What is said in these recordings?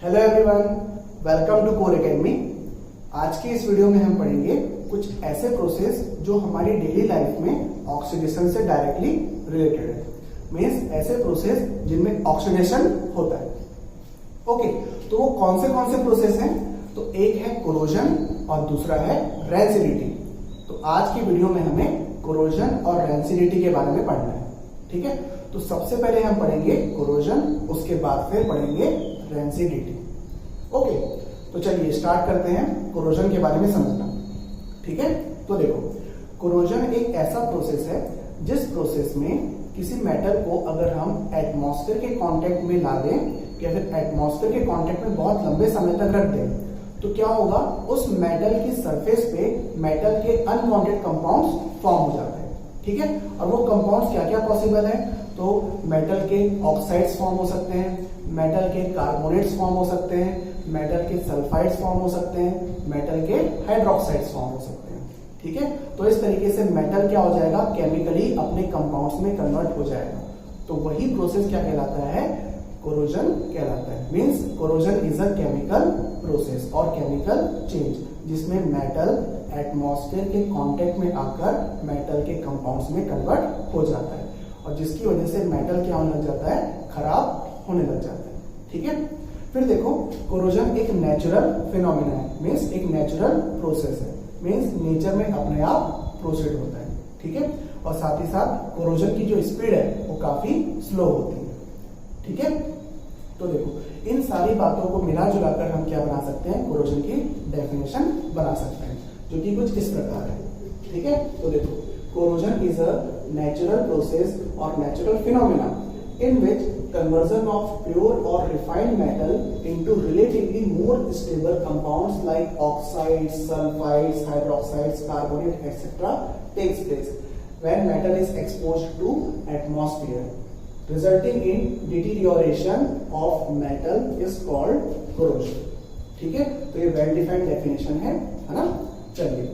Hello everyone, welcome to Core Academy. आज की इस वीडियो में हम पढ़ेंगे कुछ ऐसे प्रोसेस जो हमारी डेली लाइफ में ऑक्सीडेशन से डायरेक्टली रिलेटेड है। मींस ऐसे प्रोसेस जिनमें ऑक्सीडेशन होता है। ओके, तो वो कौन से प्रोसेस हैं? तो एक है कोरोजन और दूसरा है रैंसिडिटी। तो आज की वीडियो में हमें कोरोजन और रैंसिडिटी के बारे में पढ़ना है। ठीक है, तो सबसे पहले हम पढ़ेंगे कोरोजन, उसके बाद फिर पढ़ेंगे रैंसिडिटी। ओके, तो चलिए स्टार्ट करते हैं कोरोजन के बारे में समझना। ठीक है, तो देखो, कोरोजन एक ऐसा प्रोसेस है जिस प्रोसेस में किसी मेटल को अगर हम एटमॉस्फेयर के कांटेक्ट में ला दें या फिर एटमॉस्फेयर के कांटेक्ट में बहुत लंबे समय तक रख दें तो क्या होगा, उस मेटल की सरफेस पे मेटल के अनवांटेड कंपाउंड्स फॉर्म हो जाते हैं। ठीक है, और वो कंपाउंड्स क्या क्या पॉसिबल है? तो मेटल के ऑक्साइड्स फॉर्म हो सकते हैं, मेटल के कार्बोनेट्स फॉर्म हो सकते हैं, मेटल के सल्फाइड्स फॉर्म हो सकते हैं, मेटल के हाइड्रोक्साइड्स फॉर्म हो सकते हैं। ठीक है, तो इस तरीके से मेटल क्या हो जाएगा, केमिकली अपने कंपाउंड्स में कन्वर्ट हो जाएगा। तो वही प्रोसेस क्या कहलाता है? कोरोजन कहलाता है। Means corrosion is a chemical process और केमिकल चेंज जिसमें मेटल एटमॉस्फेयर के कांटेक्ट में आकर मेटल के कंपाउंड्स में कन्वर्ट हो जाता है और जिसकी वजह से मेटल क्या होने लग जाता है, खराब होने लग जाता है। ठीक है, फिर देखो, कोरोजन एक नेचुरल फिनोमिना है। मींस एक नेचुरल प्रोसेस है। मींस नेचर में अपने आप प्रोसीड होता है। ठीक है, और साथ ही साथ कोरोजन की जो स्पीड है वो काफी स्लो होती है। ठीक है, तो देखो, इन सारी बातों को मिला जुलाकर हम क्या बना सकते हैं, कोरोजन की डेफिनेशन बना सकते हैं, जो कि कुछ इस प्रकार है। ठीक है, तो देखो, corrosion is a natural process और natural phenomena in which conversion of pure or refined metal into relatively more stable compounds like oxides, sulfides, hydroxides, carbonate, etc. takes place when metal is exposed to atmosphere, resulting in deterioration of metal is called corrosion. ठीक है, तो ये well defined definition है ना। चलिए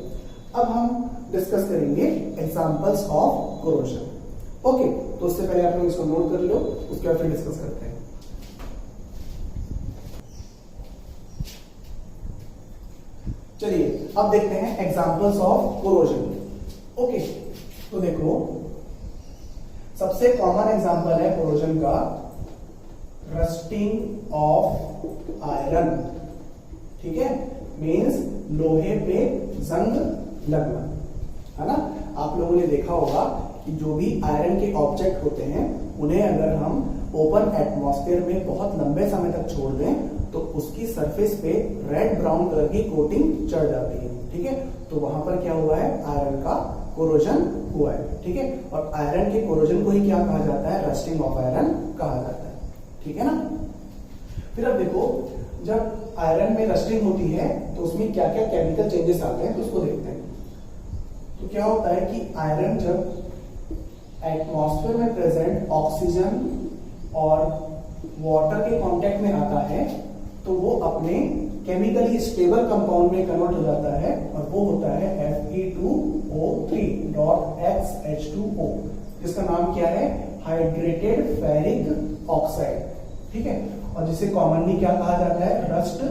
अब हम discuss करेंगे एग्जांपल्स ऑफ कोरोजन। ओके, तो उससे पहले आप लोग इसको नोट कर लो, उसके बाद फिर डिस्कस करते हैं। चलिए अब देखते हैं एग्जांपल्स ऑफ कोरोजन। ओके, तो देखो, सबसे कॉमन एग्जांपल है कोरोजन का रस्टिंग ऑफ आयरन। ठीक है, मींस लोहे पे जंग लगना, है ना। आप लोगों ने देखा होगा कि जो भी आयरन के ऑब्जेक्ट होते हैं उन्हें अगर हम ओपन एटमॉस्फेयर में बहुत लंबे समय तक छोड़ दें तो उसकी सरफेस पे रेड ब्राउन कलर की कोटिंग चढ़ जाती है। ठीक है, तो वहां पर क्या हुआ है, आयरन का कोरोजन हुआ है। ठीक है, और आयरन के कोरोजन को ही क्या कहा जाता है, रस्टिंग ऑफ आयरन कहा जाता है। ठीक है ना। फिर अब देखो, जब आयरन में रस्टिंग होती है तो उसमें क्या क्या केमिकल चेंजेस आते हैं, तो उसको देखते हैं। तो क्या होता है कि आयरन जब एटमॉस्फेयर में प्रेजेंट ऑक्सीजन और वाटर के कांटेक्ट में आता है तो वो अपने केमिकली स्टेबल कंपाउंड में कन्वर्ट हो जाता है और वो होता है Fe2O3.XH2O, जिसका नाम क्या है, हाइड्रेटेड फेरिक ऑक्साइड। ठीक है, और जिसे कॉमनली क्या कहा जाता है, रस्ट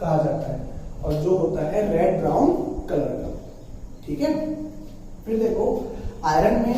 कहा जाता है, और जो होता है रेड ब्राउन कलर का। ठीक है, फिर देखो, आयरन में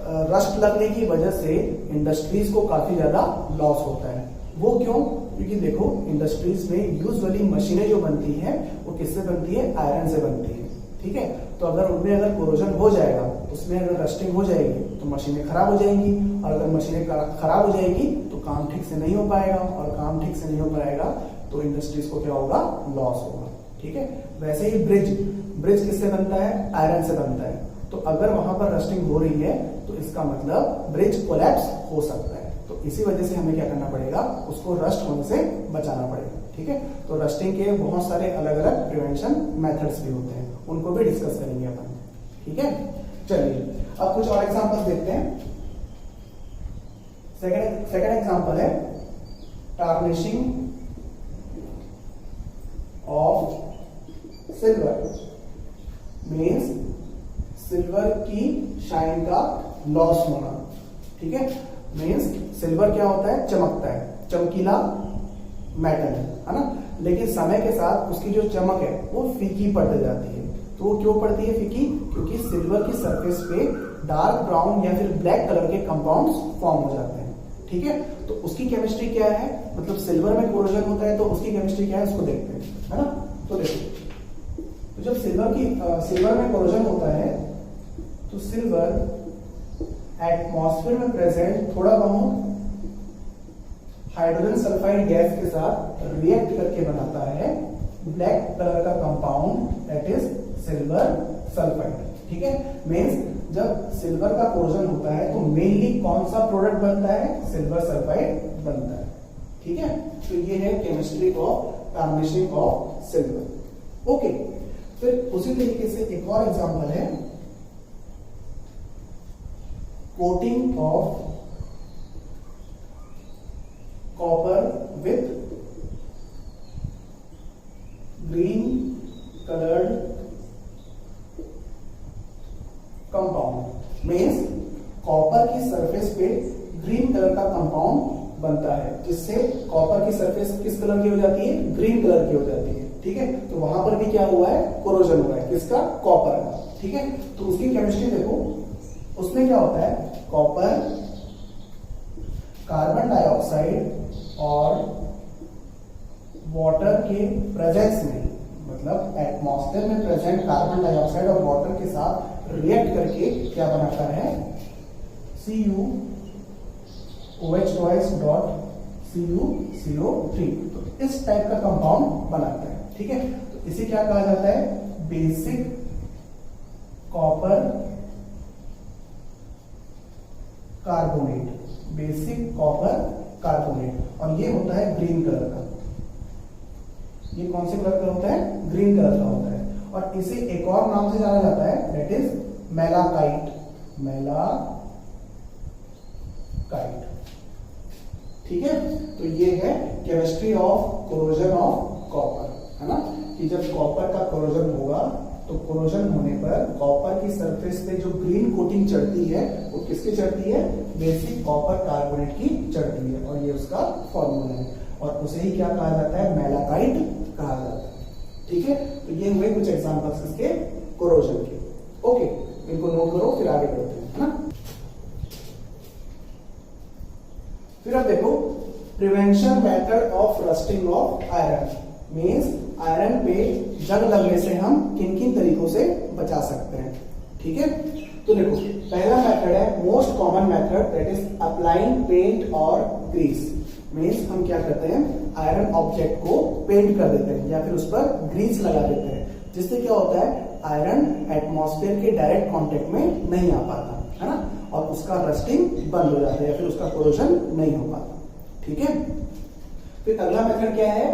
रस्ट लगने की वजह से इंडस्ट्रीज को काफी ज्यादा लॉस होता है। वो क्यों? क्योंकि देखो, इंडस्ट्रीज में यूजुअली मशीनें जो बनती हैं वो किससे बनती है, आयरन से बनती है। ठीक है, तो उनमें अगर कोरोजन हो जाएगा, उसमें अगर रस्टिंग हो जाएगी तो मशीनें खराब हो जाएंगी, और अगर मशीनें खराब हो जाएगी तो काम ठीक से नहीं हो पाएगा, और काम ठीक से नहीं हो पाएगा तो इंडस्ट्रीज को क्या होगा, लॉस होगा। ठीक है, वैसे ही ब्रिज किससे बनता है, आयरन से बनता है। तो अगर वहां पर रस्टिंग हो रही है तो इसका मतलब ब्रिज कोलैप्स हो सकता है। तो इसी वजह से हमें क्या करना पड़ेगा, उसको रस्ट होने से बचाना पड़ेगा। ठीक है, तो रस्टिंग के बहुत सारे अलग अलग प्रिवेंशन मेथड्स भी होते हैं, उनको भी डिस्कस करेंगे अपन। ठीक है, चलिए अब कुछ और एग्जांपल्स देखते हैं। सेकंड एग्जांपल है tarnishing of silver. Means silver की शाइन का लॉस होना। ठीक है, मींस सिल्वर क्या होता है, चमकता है, चमकीला मेटल है ना, लेकिन समय के साथ उसकी जो चमक है वो फीकी पड़ती जाती है। तो वो क्यों पड़ती है फीकी? क्योंकि सिल्वर की सरफेस पे डार्क ब्राउन या फिर ब्लैक कलर के कंपाउंड्स फॉर्म हो जाते हैं। ठीक है, तो उसकी केमिस्ट्री क्या है, मतलब सिल्वर में कोरोजन होता है तो उसकी केमिस्ट्री क्या है उसको देखते हैं, है ना। तो देखो, तो जब सिल्वर में कोरोजन होता है तो सिल्वर एटमॉस्फेयर में प्रेजेंट थोड़ा बहुत हाइड्रोजन सल्फाइड गैस के साथ रिएक्ट करके बनाता है ब्लैक कलर का compound, that is silver sulphide. ठीक है, मींस जब सिल्वर का कोरोजन होता है तो मेनली कौन सा प्रोडक्ट बनता है? सिल्वर सल्फाइड बनता है। ठीक है, तो ये है chemistry of tarnishing of silver. Okay, फिर उसी तरीके से एक और एग्जांपल है coating of copper with green coloured compound. Means copper की सरफेस पे ग्रीन कलर का कंपाउंड बनता है, जिससे कॉपर की सरफेस किस कलर की हो जाती है? ग्रीन कलर की हो जाती है। ठीक है, तो वहां पर भी क्या हुआ है? कोरोजन हुआ है, किसका? कॉपर का। ठीक है, तो उसकी केमिस्ट्री देखो, उसमें क्या होता है? कॉपर कार्बन डाइऑक्साइड और वाटर के प्रेजेंस में, मतलब एटमॉस्फेयर में प्रेजेंट कार्बन डाइऑक्साइड और वाटर के साथ रिएक्ट करके क्या बनाता है? CuOH2 तो इस टाइप का कंपाउंड बनाता है। ठीक है, तो इसे क्या कहा जाता है? Basic copper carbonate. Basic copper carbonate, और ये होता है ग्रीन कलर का। ये कौन से कलर का होता है? ग्रीन कलर का होता है। और इसे एक और नाम से जाना जाता है, दैट इज मेलाकाइट। ठीक है, तो ये है chemistry of corrosion of copper, है ना, कि जब कॉपर का कोरोजन होगा तो कोरोजन होने पर कॉपर की सरफेस पे जो ग्रीन कोटिंग चढ़ती है वो किसकी चढ़ती है? बेसिक कॉपर कार्बोनेट की चढ़ती है, और ये उसका फॉर्मूला है, और उसे ही क्या कहा जाता है? मेलाकाइट कहा जाता है। ठीक है, तो ये हुए कुछ एग्जांपल्स इसके कोरोजन के। ओके, इनको नोट करो, फिर आगे बढ़ते हैं, है ना। फिर अब देखो, prevention method of rusting of iron. Means iron पे जंग लगने से हम किन किन तरीकों से बचा सकते हैं। ठीक है, तो देखो, पहला मेथड है most common method, that is applying paint और ग्रीस। मींस हम क्या करते हैं? आयरन ऑब्जेक्ट को पेंट कर देते हैं या फिर उस पर ग्रीस लगा देते हैं, जिससे क्या होता है? आयरन एटमॉस्फेयर के डायरेक्ट कांटेक्ट में नहीं आ पाता, है ना, और उसका रस्टिंग बंद हो जाता है या फिर उसका कोरोजन नहीं हो पाता। ठीक है, फिर अगला मेथड क्या है?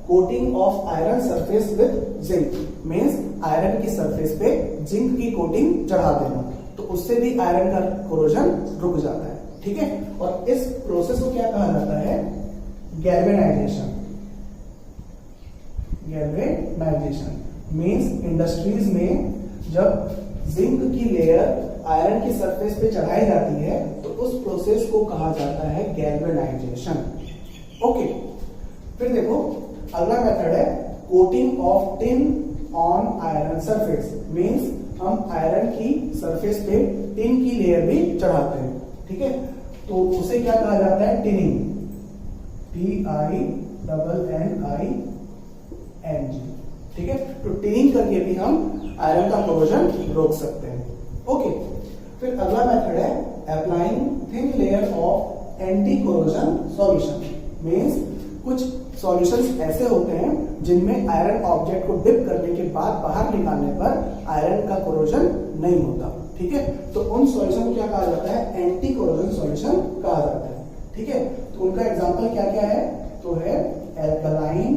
Coating of iron surface with zinc. Means iron की सरफेस पे जिंक की कोटिंग चढ़ा देना, तो उससे भी आयरन का कोरोजन रुक जाता है। ठीक है, और इस प्रोसेस को क्या कहा जाता है? गैल्वेनाइजेशन। मींस इंडस्ट्रीज में जब जिंक की लेयर आयरन की सरफेस पे चढ़ाई जाती है तो उस प्रोसेस को कहा जाता है गैल्वेनाइजेशन। ओके, फिर देखो, अगला मेथड है coating of tin on iron surface. Means हम आयरन की सरफेस पे टिन की लेयर भी चढ़ाते हैं। ठीक है, तो उसे क्या कहा जाता है? टिनिंग। TINNING। ठीक है, तो टिनिंग करके भी हम आयरन का कोरोजन रोक सकते हैं। ओके, फिर अगला मेथड है applying thin layer of anti corrosion solution. Means कुछ सॉल्यूशंस ऐसे होते हैं जिनमें आयरन ऑब्जेक्ट को डिप करने के बाद बाहर निकालने पर आयरन का कोरोजन नहीं होता। ठीक है, तो उन सॉल्यूशन को क्या कहा जाता है? एंटी कोरोजन सॉल्यूशन कहा जाता है। ठीक है, तो उनका एग्जांपल क्या क्या है? तो है एल्कलाइन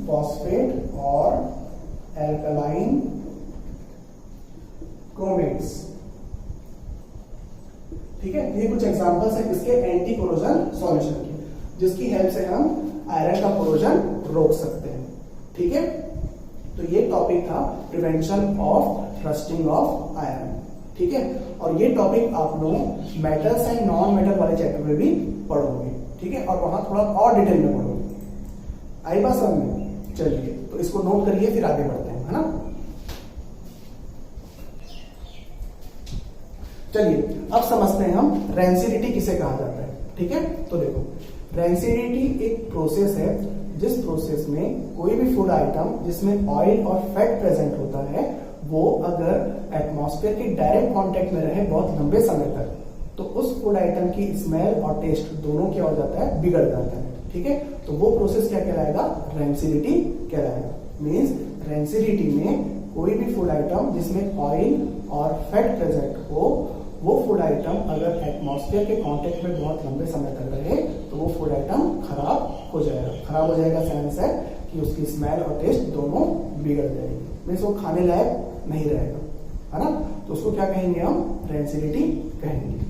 फॉस्फेट और एल्कलाइन क्रोमेट्स। ठीक है, ये कुछ एग्जांपल्स है इसके एंटी कोरोजन सॉल्यूशन के, जिसकी हेल्प से हम आयरन का कोरोजन रोक सकते हैं। ठीक है, तो ये टॉपिक था prevention of rusting of iron. ठीक है, और ये टॉपिक आप लोग मेटल्स एंड नॉन मेटल वाले चैप्टर में भी पढ़ोगे, ठीक है, और वहां थोड़ा और डिटेल में पढ़ोगे। आई बात समझ में? चलिए तो इसको नोट करिए, फिर आगे बढ़ते हैं, है ना। चलिए अब समझते हैं हम रेंसिडिटी किसे कहा जाता है, ठीक है। तो देखो, रेंसिडिटी एक प्रोसेस है जिस प्रोसेस में कोई भी फूड आइटम जिसमें ऑयल और फैट प्रेजेंट होता है वो अगर एटमॉस्फेयर के डायरेक्ट कांटेक्ट में रहे बहुत लंबे समय तक तो उस फूड आइटम की स्मेल और टेस्ट दोनों क्या हो जाता है, बिगड़ जाता है, ठीक है। तो वो प्रोसेस क्या कहलाएगा, रेंसिडिटी कहलाएगा। मींस रेंसिडिटी में कोई भी फूड आइटम जिसमें ऑयल और फैट प्रेजेंट हो वो फूड आइटम अगर एटमॉस्फेयर के कांटेक्ट में बहुत लंबे समय तक रहे तो वो फूड आइटम खराब हो जाएगा। खराब हो जाएगा सेंस है कि उसकी स्मेल और टेस्ट दोनों बिगड़ जाएगी, मीन्स वो खाने लायक नहीं रहेगा, है ना। तो उसको क्या कहेंगे हम, रेंसिडिटी कहेंगे,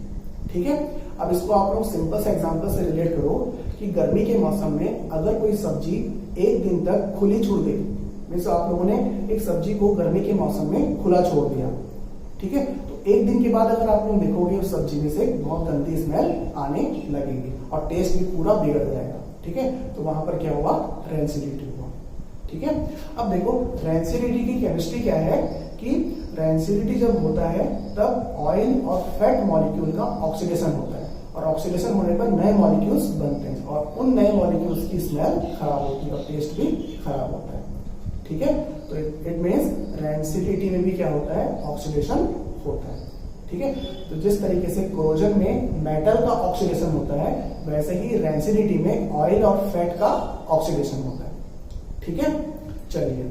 ठीक है। अब इसको आप लोग सिंपल से एग्जांपल से रिलेट करो कि गर्मी के मौसम में अगर कोई सब्जी एक दिन तक खुली छोड़ गई, मीन्स आप लोगों ने एक सब्जी को गर्मी के मौसम में खुला छोड़ दिया, ठीक है, तो एक दिन के बाद अगर आप लोग देखोगे उस सब्जी में से बहुत गंदी स्मेल आने लगेगी और टेस्ट भी पूरा बिगड़ जाएगा, ठीक है। तो वहां पर क्या हुआ, रेंसिडिटी हुआ, ठीक है। अब देखो रेंसिडिटी की केमिस्ट्री क्या है कि रेंसिडिटी जब होता है तब ऑयल और फैट मॉलिक्यूल का ऑक्सीडेशन होता है और ऑक्सीडेशन होने पर नए मॉलिक्यूल्स बनते हैं और उन नए मॉलिक्यूल्स की स्मेल खराब होती है और टेस्ट भी खराब होता है, ठीक है। तो इट मींस रेंसिडिटी में भी क्या होता है, ऑक्सीडेशन होता है, ठीक है। तो जिस तरीके से कोरोजन में मेटल का ऑक्सीडेशन होता है वैसे ही रेंसिडिटी में ऑयल और फैट का ऑक्सीडेशन होता है, ठीक है। चलिए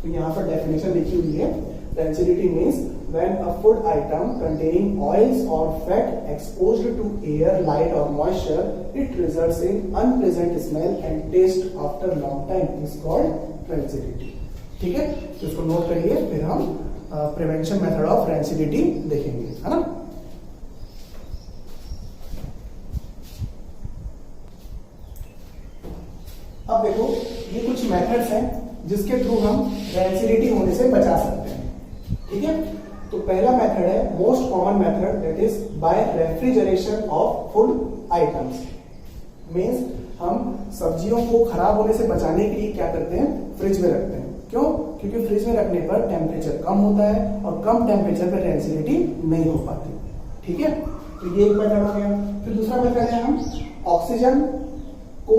तो यहाँ पर डेफिनेशन लिखी हुई है, rancidity means when a food item containing oils or fat exposed to air, light or moisture, it results in unpleasant smell and taste after long time is called rancidity, ठीक है। तो इसको नोट करिए, फिर हम प्रिवेंशन मेथड ऑफ रेंसिडिटी देखेंगे, है ना। अब देखो ये कुछ मेथड्स हैं जिसके थ्रू हम रेंसिडिटी होने से बचा सकते हैं, ठीक है। तो पहला मेथड है most common method, that is by refrigeration of food items. Means हम सब्जियों को खराब होने से बचाने के लिए क्या करते हैं, फ्रिज में रखते हैं। क्यों? क्योंकि फ्रिज में रखने पर टेम्परेचर कम होता है और कम टेम्परेचर पर रेंसिडिटी नहीं हो पाती, ठीक है। तो ये एक मेथड हो गया। फिर दूसरा मेथड है हम ऑक्सीजन को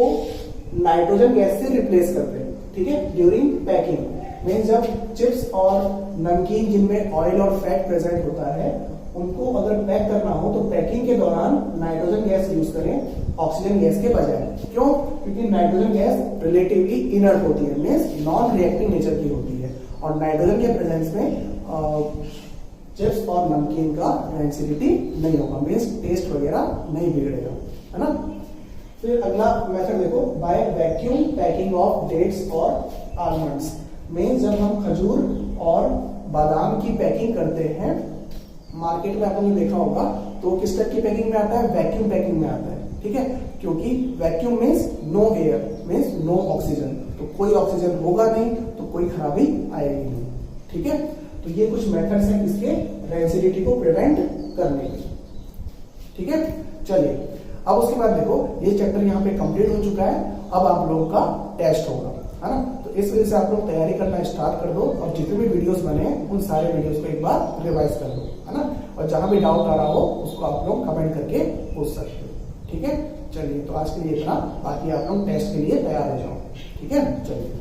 नाइट्रोजन गैस से रिप्लेस करते हैं, ठीक है, ड्यूरिंग पैकिंग। मीन्स जब चिप्स और नमकीन जिनमें ऑयल और फैट प्रेजेंट होता है उनको अगर पैक करना हो तो पैकिंग के दौरान नाइट्रोजन गैस यूज करें ऑक्सीजन गैस के बजाय। क्यों? क्योंकि नाइट्रोजन गैस रिलेटिवली इनर्ट होती है, मीन्स नॉन रिएक्टिव नेचर की होती है और नाइट्रोजन के प्रेजेंस में चिप्स और नमकीन का रेंसिडिटी नहीं होगा, मीन्स टेस्ट वगैरह नहीं बिगड़ेगा, है ना। फिर अगला मेथड देखो, by vacuum packing of dates और आलमंड्स। मीन्स जब हम खजूर और बादाम की पैकिंग करते हैं मार्केट में आपने देखा होगा तो किस टाइप की पैकिंग में आता है, वैक्यूम पैकिंग में आता है, ठीक है। क्योंकि vacuum means no air, means no oxygen, तो कोई ऑक्सीजन होगा नहीं तो कोई खराबी आएगी नहीं, ठीक है। तो ये कुछ मेथड्स हैं इसके रेंसिडिटी को प्रिवेंट करने के, ठीक है। चलिए अब उसके बाद देखो ये चैप्टर यहाँ पे कंप्लीट हो चुका है, अब आप लोगों का टेस्ट होगा, है ना। तो इस वजह से आप लोग तैयारी करना स्टार्ट कर दो और जितने भी वीडियोस बने उन सारे वीडियोस को एक बार रिवाइज कर दो, है ना। और जहां भी डाउट आ रहा हो उसको आप लोग कमेंट करके पूछ सकते हो, ठीक है। चलिए तो आज के लिए इतना, बाकी आप लोग टेस्ट के लिए तैयार हो जाओ, ठीक है। चलिए।